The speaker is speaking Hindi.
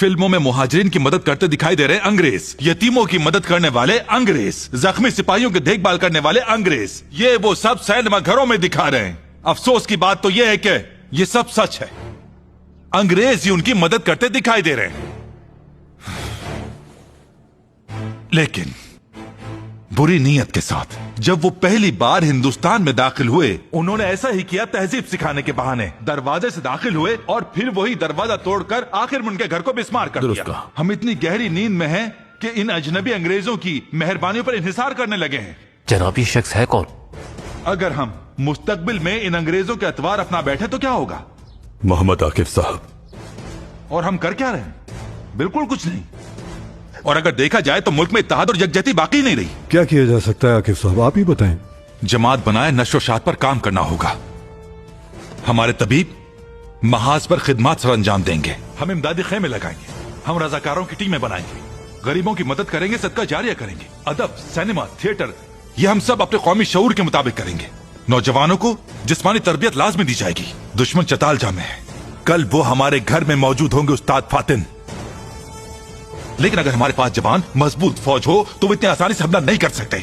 फिल्मों में मुहाजिरीन की मदद करते दिखाई दे रहे अंग्रेज, यतीमों की मदद करने वाले अंग्रेज, जख्मी सिपाहियों की देखभाल करने वाले अंग्रेज, ये वो सब सिनेमा घरों में दिखा रहे हैं। अफसोस की बात तो ये है कि ये सब सच है। अंग्रेज ही उनकी मदद करते दिखाई दे रहे हैं। लेकिन बुरी नीयत के साथ जब वो पहली बार हिंदुस्तान में दाखिल हुए, उन्होंने ऐसा ही किया तहजीब सिखाने के बहाने। दरवाजे से दाखिल हुए और फिर वही दरवाजा तोड़कर आखिर में उनके घर को बिस्मार कर दिया। हम इतनी गहरी नींद में हैं कि इन अजनबी अंग्रेजों की मेहरबानियों पर इंहिसार करने लगे हैं। जनाब, ये शख्स है कौन? अगर हम मुस्तकबिल में इन अंग्रेजों के अतवार अपना बैठे तो क्या होगा? मोहम्मद आकिफ साहब। और हम कर क्या रहे हैं? बिल्कुल कुछ नहीं। और अगर देखा जाए तो मुल्क में इत्तेहाद और यकजहती बाकी नहीं रही। क्या किया जा सकता है आकिफ साहब, आप ही बताएं। जमात बनाए नशोशात पर काम करना होगा। हमारे तबीब महाज पर खिदमत सर अंजाम देंगे। हम इमदादी खेमे लगाएंगे। हम रजाकारों की टीमें बनाएंगे। गरीबों की मदद करेंगे, सदका जारिया करेंगे। अदब, सिनेमा, थिएटर, ये हम सब अपने कौमी शऊर के मुताबिक करेंगे। नौजवानों को जिस्मानी तरबियत लाजमी दी जाएगी। दुश्मन चताल जामे है। कल वो हमारे घर में मौजूद होंगे उस्ताद फातिन। लेकिन अगर हमारे पास जवान मजबूत फौज हो तो वो इतनी आसानी से हमला नहीं कर सकते।